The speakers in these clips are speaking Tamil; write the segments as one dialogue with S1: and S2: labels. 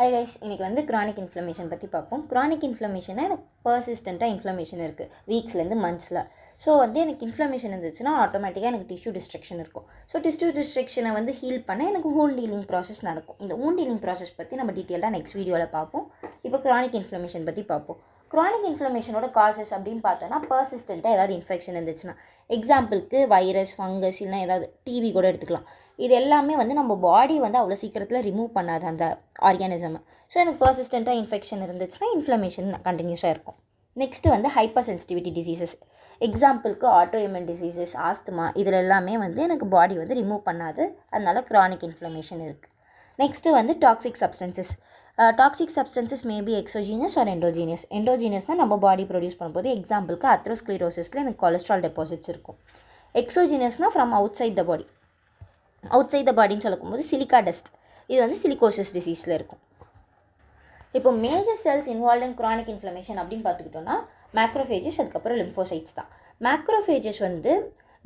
S1: ஹாய் கைஸ், இன்றைக்கி வந்து க்ரானிக் இன்ஃப்ளமேஷன் பற்றி பார்ப்போம். க்ரானிக் இன்ஃப்ளமேஷனை எனக்கு பர்சிஸ்டண்ட்டாக இன்ஃப்ளமேஷன் இருக்குது வீக்ஸ்லேருந்து மந்த்ஸில். ஸோ வந்து எனக்கு இன்ஃப்ளமேஷன் இருந்துச்சுன்னா ஆட்டோமேட்டிக்காக எனக்கு டிஷ்யூ டிஸ்ட்ரக்ஷன் இருக்கும். ஸோ டிஷ்யூ டிஸ்ட்ரக்ஷனை வந்து ஹீல் பண்ண எனக்கு wound healing ப்ராசஸ் நடக்கும். இந்த wound healing ப்ராசஸ் பற்றி நம்ம டீட்டெயிலாக நெக்ஸ்ட் வீடியோவில் பார்ப்போம். இப்போ க்ரானிக் இன்ஃப்ளமேஷன் பற்றி பார்ப்போம். க்ரானிக் இன்ஃப்ளமேஷனோட காசஸ் அப்படின்னு பார்த்தோன்னா பர்சிஸ்டண்ட்டாக ஏதாவது இன்ஃபெக்ஷன் இருந்துச்சுன்னா, எக்ஸாம்பிளுக்கு வைரஸ், ஃபங்கஸ், இல்லைனா ஏதாவது டிவி கூட எடுத்துக்கலாம். இது எல்லாமே வந்து நம்ம பாடி வந்து அவ்வளோ சீக்கிரத்தில் ரிமூவ் பண்ணாது அந்த ஆர்கானிசமை. ஸோ எனக்கு பர்சிஸ்டண்ட்டாக இன்ஃபெக்ஷன் இருந்துச்சுன்னா இன்ஃப்ளமேஷன் கண்டினியூஸாக இருக்கும். நெக்ஸ்ட்டு வந்து ஹைப்பர் சென்சிட்டிவிட்டி டிசீசஸ், எக்ஸாம்பிளுக்கு ஆட்டோஇம்யூன் டிசீசஸ், ஆஸ்துமா, இதில் எல்லாமே வந்து எனக்கு பாடி வந்து ரிமூவ் பண்ணாது, அதனால க்ரானிக் இன்ஃப்ளமேஷன் இருக்குது. நெக்ஸ்ட்டு வந்து toxic substances. Toxic substances maybe exogenous or endogenous. எண்டோஜீனியஸ்னால் நம்ம பாடி ப்ரொடியூஸ் பண்ணும்போது, எக்ஸாம்பிளுக்கு அத்ரோஸ்க்ளீரோசிஸில் எனக்கு கொலஸ்ட்ரால் டெபாசிட்ஸ் இருக்கும். எக்ஸோஜீனியஸ்னால் from outside the body. Outside the பாடின்னு சொல்லும்போது சிலிக்கா டஸ்ட், இது வந்து சிலிகோசிஸ் டிசீஸில் இருக்கும். இப்போ major cells involve in chronic inflammation அப்படின்னு பார்த்துக்கிட்டோன்னா மேக்ரோஃபேஜஸ், அதுக்கப்புறம் லிம்போசைட்ஸ் தான். மேக்ரோஃபேஜஸ் வந்து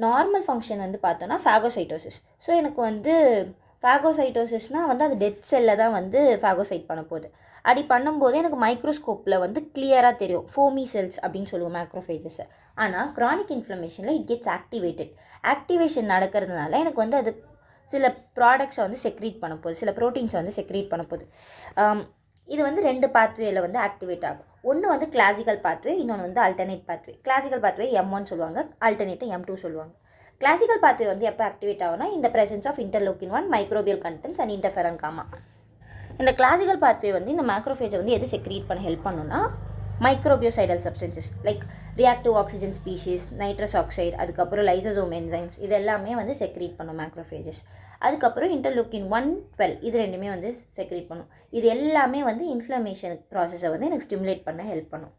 S1: நார்மல் ஃபங்க்ஷன் வந்து பார்த்தோன்னா ஃபேகோசைட்டோசிஸ். ஸோ எனக்கு வந்து ஃபேகோசைட்டோசிஸ்னால் வந்து அது டெட் செல்லை தான் வந்து ஃபேகோசைட் பண்ண போகுது. அப்படி பண்ணும்போது எனக்கு மைக்ரோஸ்கோப்பில் வந்து கிளியராக தெரியும் ஃபோமி செல்ஸ் அப்படின்னு சொல்லுவோம் மேக்ரோஃபேஜஸை. ஆனால் க்ரானிக் இன்ஃப்ளமேஷனில் இட் கெட்ஸ் ஆக்டிவேஷன் நடக்கிறதுனால எனக்கு வந்து அது சில ப்ராடக்ட்ஸை வந்து செக்ரீட் பண்ண போகுது, சில ப்ரோட்டீன்ஸை வந்து செக்ரீட் பண்ண போகுது. இது வந்து 2 பாத்வேயில் வந்து ஆக்டிவேட் ஆகும். ஒன்று வந்து கிளாசிக்கல் பாத்வே, இன்னொன்று வந்து alternate pathway. Classical pathway M1 சொல்லுவாங்க, ஆல்டர்னேட்டை M2 சொல்லுவாங்க. கிளாசிக்கல் பாத்வே வந்து எப்போ ஆக்டிவேட் ஆகும்னா இந்த presence of interleukin 1, microbial contents and interferon gamma. இந்த கிளாசிக்கல் பாத்வே வந்து இந்த மேக்ரோஃபேஜை வந்து எது செக்ரீட் பண்ண ஹெல்ப் பண்ணுன்னா microbiocidal substances like reactive oxygen species, nitrous oxide, அதுக்கப்புறம் லைசோசோம் என்சைம்ஸ், இது எல்லாமே வந்து செக்ரீட் பண்ணும் மேக்ரோஃபேஜஸ். அதுக்கப்புறம் இன்டர்லூக்கின் 1, 12, இது ரெண்டுமே வந்து செக்ரீட் பண்ணும். இது எல்லாமே வந்து இன்ஃப்ளமேஷன் ப்ராசஸை வந்து எனக்கு ஸ்டிமுலேட் பண்ண ஹெல்ப் பண்ணும்.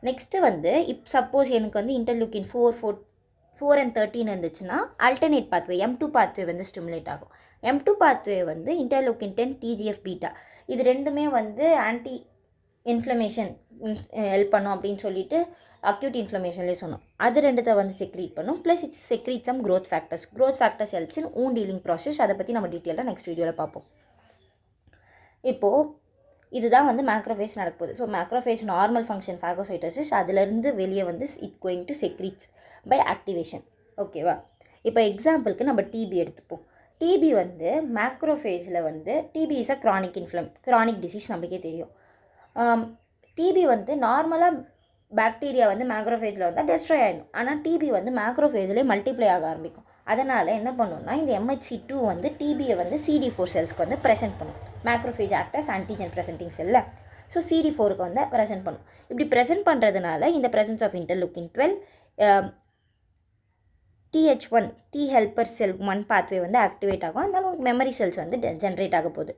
S1: நெக்ஸ்ட்டு வந்து சப்போஸ் எனக்கு வந்து இன்டர்லூக்கின் 4 and 13 இருந்துச்சுன்னா ஆல்டர்னேட் பாத்வே M2 பாத்வே வந்து ஸ்டிமுலேட் ஆகும். M2 பாத்வே வந்து இன்டர்லூக்கின் 10, TGF பீட்டா, இது ரெண்டுமே வந்து ஆன்டி இன்ஃப்ளமேஷன் ஹெல்ப் பண்ணும் அப்படின்னு சொல்லிட்டு அக்யூட் இன்ஃப்ளமேஷன்லேயே சொன்னோம். அது ரெண்டுத்தை வந்து செக்ரீட் பண்ணும். Plus it's secrete some growth factors helps in wound healing process. அதை பற்றி நம்ம டீட்டெயிலாக நெக்ஸ்ட் வீடியோவில் பார்ப்போம். இப்போது இதுதான் வந்து மேக்ரோஃபேஜ் நடக்குது. So macrophage normal function phagocytosis, அதிலிருந்து வெளியே வந்து it going to secretes by activation. ஓகேவா? இப்போ எக்ஸாம்பிளுக்கு நம்ம டிபி எடுத்துப்போம். டிபி வந்து மேக்ரோஃபேஜில் வந்து TB is a chronic disease, நம்மளுக்கே தெரியும். டிபி வந்து நார்மலாக பாக்டீரியா வந்து மேக்ரோஃபேஜில் வந்தால் டெஸ்ட்ராய் ஆகிடும். ஆனால் டிபி வந்து மேக்ரோஃபேஜ்லேயே மல்டிப்ளை ஆக ஆரம்பிக்கும். அதனால் என்ன பண்ணுன்னா இந்த MHC2 வந்து டிபியை வந்து CD4 செல்ஸ்க்கு வந்து ப்ரெசென்ட் பண்ணும். மேக்ரோஃபேஜ் ஆக்டர்ஸ் ஆன்டிஜன் ப்ரெசென்டிங் செல்ல, ஸோ CD4க்கு வந்து ப்ரெசென்ட் பண்ணும். இப்படி ப்ரெசென்ட் பண்ணுறதுனால இந்த presence of interleukin 12, TH1 T helper cell 1 pathway வந்து ஆக்டிவேட் ஆகும். அதனால உங்களுக்கு மெமரி செல்ஸ் வந்து ஜென்ரேட் ஆக போகுது.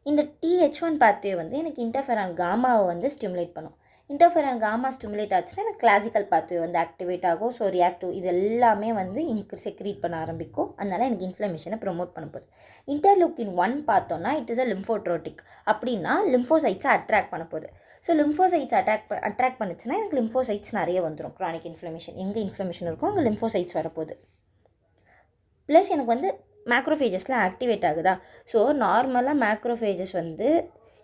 S1: இந்த TH1 பாத்வே வந்து எனக்கு இன்டர்ஃபெரான் காமாவை வந்து ஸ்டிமுலேட் பண்ணும். இன்டர்ஃபெரான் காமா ஸ்டிமுலேட் ஆச்சுன்னா எனக்கு கிளாசிக்கல் பாத்வே வந்து ஆக்டிவேட் ஆகும். ஸோ ரியாக்டிவ் இது எல்லாமே வந்து செக்ரீட் பண்ண ஆரம்பிக்கும். அதனால் எனக்கு இன்ஃப்ளமேஷனை ப்ரொமோட் பண்ண போகுது. இன்டர்லூக்கின் 1 பார்த்தோன்னா இட் இஸ் அ லிம்போட்ரோட்டிக், அப்படின்னா லிம்போசைட்ஸை அட்ராக்ட் பண்ண போகுது. ஸோ லிம்போசைட்ஸ் அட்ராக்ட் பண்ணுச்சுன்னா எனக்கு லிம்போசைட்ஸ் நிறைய வந்துடும். க்ரானிக் இன்ஃப்ளமேஷன் எங்கே இன்ஃப்ளமேஷன் இருக்கும் அங்கே லிம்போசைட்ஸ் வரப்போகுது. ப்ளஸ் எனக்கு வந்து மேக்ரோஃபேஜஸில் ஆக்டிவேட் ஆகுதா. ஸோ நார்மலாக மேக்ரோஃபேஜஸ் வந்து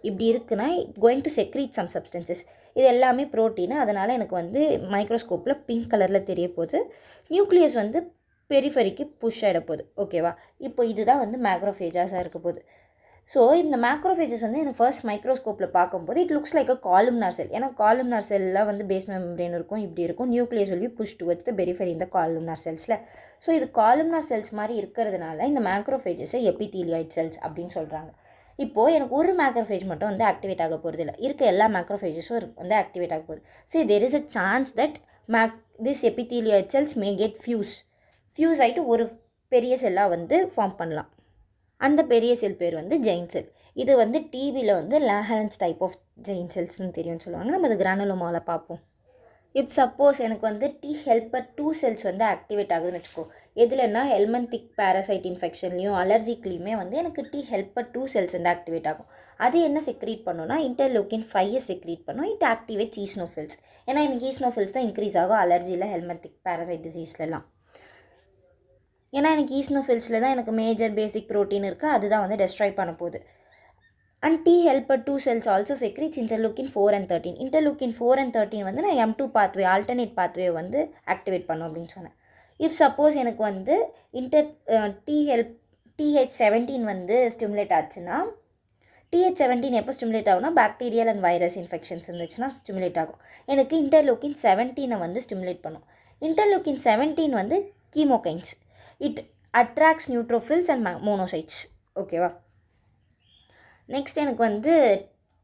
S1: இப்படி இருக்குன்னா going to secrete some substances, இது எல்லாமே ப்ரோட்டீன். அதனால் எனக்கு வந்து மைக்ரோஸ்கோப்பில் பிங்க் கலரில் தெரிய போகுது. நியூக்ளியஸ் வந்து பெரிஃபரிக்கு புஷ் ஆகிட போகுது. ஓகேவா? இப்போ இதுதான் வந்து மேக்ரோஃபேஜஸாக இருக்க போகுது. ஸோ இந்த மேக்ரோஃபேஜஸ் வந்து எனக்கு ஃபர்ஸ்ட் மைக்ரோஸ்கோப்பில் பார்க்கும்போது இட் லுக்ஸ் லைக் அ காலும்னார் செல். ஏன்னா காலும்னார் செல்லாம் வந்து பேஸ் மெம்பரேன் இருக்கும், இப்படி இருக்கும். Nucleus will be pushed towards the periphery இந்த காலும்னார் செல்ஸில். ஸோ இது காலும்னார் செல்ஸ் மாதிரி இருக்கிறதுனால இந்த மேக்ரோஃபேஜஸை எபிதீலியாய்ட் செல்ஸ் அப்படின்னு சொல்கிறாங்க. இப்போது எனக்கு ஒரு மேக்ரோஃபேஜ் மட்டும் வந்து ஆக்டிவேட் ஆக போகிறது இல்லை, இருக்க எல்லா மேக்ரோஃபேஜஸும் வந்து ஆக்டிவேட் ஆக போகுது. So there is a chance that this epithelial cells may get fuse ஆகிட்டு ஒரு பெரிய செல்லாக வந்து ஃபார்ம் பண்ணலாம். அந்த பெரிய செல் பேர் வந்து ஜெயின் செல். இது வந்து டிபியில் வந்து லாஹரன்ஸ் டைப் ஆஃப் ஜெயின் செல்ஸ்னு தெரியும்னு சொல்லுவாங்க. நம்ம அது கிரானுலோமாவில் பார்ப்போம். இப் சப்போஸ் எனக்கு வந்து T ஹெல்பர் 2 செல்ஸ் வந்து ஆக்டிவேட் ஆகுதுன்னு வச்சுக்கோ, எதுலன்னா ஹெல்மந்திக் பேரசைட் இன்ஃபெக்ஷன்லையும் அலர்ஜிக்லையுமே வந்து எனக்கு T ஹெல்பர் 2 செல்ஸ் வந்து ஆக்டிவேட் ஆகும். அது என்ன செக்ரீட் பண்ணுன்னா இன்டர்லூக்கின் 5 செக்ரீட் பண்ணும். It activate eosinophils. ஏன்னா எனக்கு ஈஸ்னோஃபில்ஸ் தான் இன்க்ரீஸ் ஆகும் அலர்ஜியில், ஹெல்மந்திக் பேரசைட் டிசீஸ்லாம். ஏன்னா எனக்கு ஈஸ்னோஃபில்ஸில் தான் எனக்கு மேஜர் பேசிக் ப்ரோட்டீன் இருக்குது, அதுதான் வந்து டெஸ்ட்ராய் பண்ண போகுது. And T helper 2 cells also secretes interleukin 4 and 13. Interleukin 4 and 13 வந்து நான் M2 pathway alternate pathway வந்து ஆக்டிவேட் பண்ணும் அப்படின்னு சொன்னேன். இஃப் சப்போஸ் எனக்கு வந்து TH17 வந்து ஸ்டிமுலேட் ஆச்சுன்னா, TH17 எப்போ ஸ்டிமுலேட் ஆகும்னா பாக்டீரியல் அண்ட் வைரஸ் இன்ஃபெக்ஷன்ஸ் இருந்துச்சுன்னா ஸ்டிமுலேட் ஆகும். எனக்கு இன்டர்லூக்கின் 17 வந்து ஸ்டிமுலேட் பண்ணும். இன்டர்லூக்கின் 17 வந்து chemokines. It attracts neutrophils and monocytes. ஓகேவா? நெக்ஸ்ட் எனக்கு வந்து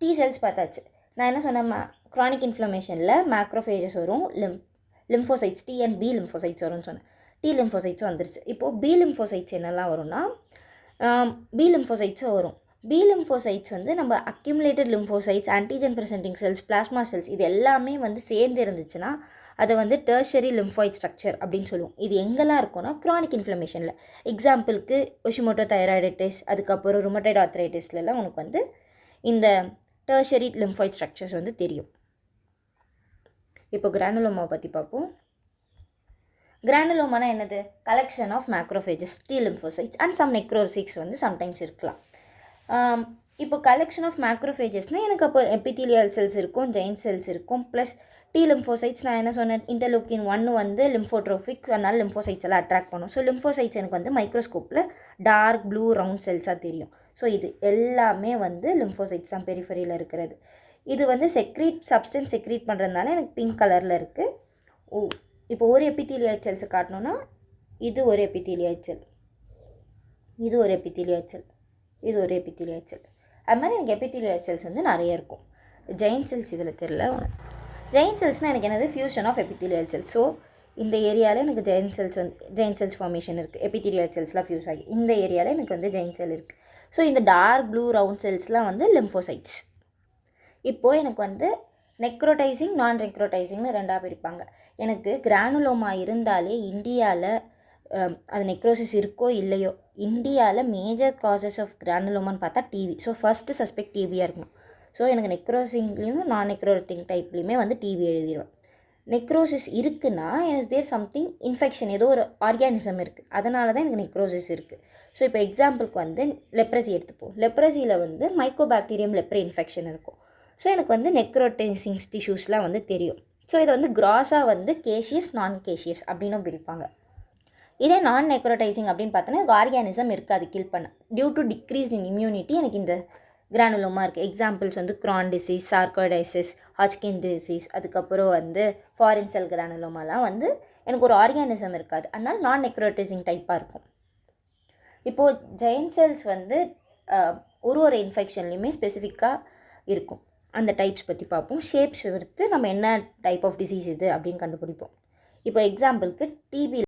S1: T செல்ஸ் பார்த்தாச்சு. நான் என்ன சொன்னேன், க்ரானிக் இன்ஃப்ளமேஷனில் மேக்ரோஃபேஜஸ் வரும், lymphocytes T and B lymphocytes வரும்னு சொன்னேன். T லிம்ஃபோசைட்ஸும் வந்துருச்சு. இப்போது B லிம்ஃபோசைட்ஸ் என்னெல்லாம் வரும்னா, B லிம்ஃபோசைட்ஸும் வரும். B லிம்ஃபோசைட்ஸ் வந்து நம்ம accumulated lymphocytes, antigen presenting cells, plasma cells இது எல்லாமே வந்து சேர்ந்து இருந்துச்சுன்னா அதை வந்து டெர்ஷரி லிம்ஃபாய்ட் ஸ்ட்ரக்சர் அப்படின்னு சொல்லுவோம். இது எங்கெல்லாம் இருக்கும்னா க்ரானிக் இன்ஃப்ளமேஷனில். எக்ஸாம்பிளுக்கு ஒஷிமோட்டோ தைராய்டைட்டிஸ், அதுக்கப்புறம் ருமட்டாய்டு ஆர்த்ரைட்டிஸ்லாம் உனக்கு வந்து இந்த டெர்ஷரி லிம்ஃபாய்ட் ஸ்ட்ரக்சர்ஸ் வந்து தெரியும். இப்போ கிரானுலோமாவை பற்றி பார்ப்போம். கிரானுலோமானா என்னது? Collection of macrophages, T lymphocytes and some necrosis வந்து சம்டைம்ஸ் இருக்கலாம். இப்போ கலெக்ஷன் ஆஃப் மேக்ரோஃபேஜஸ்னால் எனக்கு அப்போ எபித்தீலியல் செல்ஸ் இருக்கும், ஜெயின்ட் செல்ஸ் இருக்கும், ப்ளஸ் T லிம்ஃபோசைட்ஸ் நான் என்ன சொன்னேன், இன்டர்லூக்கின் 1 வந்து லிம்ஃபோட்ரோஃபிக், அதனால லிம்ஃபோசைட்ஸ் எல்லாம் அட்ராக்ட் பண்ணும். ஸோ லிம்ஃபோசைட்ஸ் எனக்கு வந்து மைக்ரோஸ்கோப்பில் டார்க் ப்ளூ ரவுண்ட் செல்ஸாக தெரியும். ஸோ இது எல்லாமே வந்து லிம்ஃபோசைட்ஸ் தான் பெரிஃபரியில் இருக்கிறது. இது வந்து சப்ஸ்டன்ஸ் செக்ரீட் பண்ணுறதுனால எனக்கு பிங்க் கலரில் இருக்குது. இப்போ ஒரு எபித்தீலியல் செல்ஸை காட்டணுன்னா இது ஒரு எபித்தீலியல் செல், இது ஒரு எபித்தீலியல் செல், இது ஒரு எபித்தீலியல் செல். அது மாதிரி எனக்கு எபித்தீலியல் செல்ஸ் வந்து நிறைய இருக்கும். ஜெயின்ட் செல்ஸ் இதில் தெரியல. ஜெயின்ட் செல்ஸ்னால் எனக்கு என்னது? Fusion of epithelial cells. So இந்த ஏரியாவில் எனக்கு ஜெயின்ட் செல்ஸ் ஃபார்மேஷன் இருக்குது. எபித்தீலியல் செல்ஸ்லாம் ஃபியூஸ் ஆகி இந்த ஏரியாவில் எனக்கு வந்து ஜெயின்ட் செல் இருக்குது. ஸோ இந்த டார்க் ப்ளூ ரவுண்ட் செல்ஸ்லாம் வந்து லிம்ஃபோசைட்ஸ். இப்போது எனக்கு வந்து நெக்ரோடைசிங், நான் நெக்ரோடைசிங்னு ரெண்டாக பிரிப்பாங்க. எனக்கு கிரானுலோமா இருந்தாலே இந்தியாவில் அது நெக்ரோசிஸ் இருக்கோ இல்லையோ, இந்தியாவில் மேஜர் காசஸ் ஆஃப் கிரானுலோமான்னு பார்த்தா டிவி. ஸோ ஃபஸ்ட்டு சஸ்பெக்ட் டிவியாக இருக்கணும். ஸோ எனக்கு நெக்ரோசிங்லேயும் நான் நெக்ரோட்டிங் டைப்லேயுமே வந்து டிவி எழுதிடுவேன். நெக்ரோசிஸ் இருக்குன்னா இஸ் தேர் சம்திங் இன்ஃபெக்ஷன், ஏதோ ஒரு ஆர்கானிசம் இருக்குது, அதனால தான் எனக்கு நெக்ரோசிஸ் இருக்குது. ஸோ இப்போ எக்ஸாம்பிளுக்கு வந்து லெப்ரசி எடுத்துப்போம். லெப்ரசியில் வந்து மைக்கோபாக்டீரியம் லெப்ரே இன்ஃபெக்ஷன் இருக்கும். ஸோ எனக்கு வந்து நெக்ரோடைசிங் டிஷ்யூஸ்லாம் வந்து தெரியும். ஸோ இதை வந்து கிராஸாக வந்து கேஷியஸ், நான் கேஷியஸ் அப்படின்னு பிரிப்பாங்க. இதே நான் நெக்ரோடைசிங் அப்படின்னு பார்த்தோன்னா ஆர்கானிசம் இருக்காது கில் பண்ண. Due to decrease in immunity எனக்கு இந்த கிரானுலோமா இருக்குது. எக்ஸாம்பிள்ஸ் வந்து க்ரான் டிசீஸ், சார்கோடைசிஸ், ஹாட்ச்கின் டிசீஸ், அதுக்கப்புறம் வந்து ஃபாரின் செல் கிரானுலோமாலாம் வந்து எனக்கு ஒரு ஆர்கானிசம் இருக்காது, அதனால் நான் நெக்ரோடைசிங் டைப்பாக இருக்கும். இப்போது ஜெயின்ட் செல்ஸ் வந்து ஒரு இன்ஃபெக்ஷன்லேயுமே ஸ்பெசிஃபிக்காக இருக்கும். அந்த டைப்ஸ் பற்றி பார்ப்போம். ஷேப்ஸ் எடுத்து நம்ம என்ன டைப் ஆஃப் டிசீஸ் இது அப்படின்னு கண்டுபிடிப்போம். இப்போ எக்ஸாம்பிளுக்கு டிபி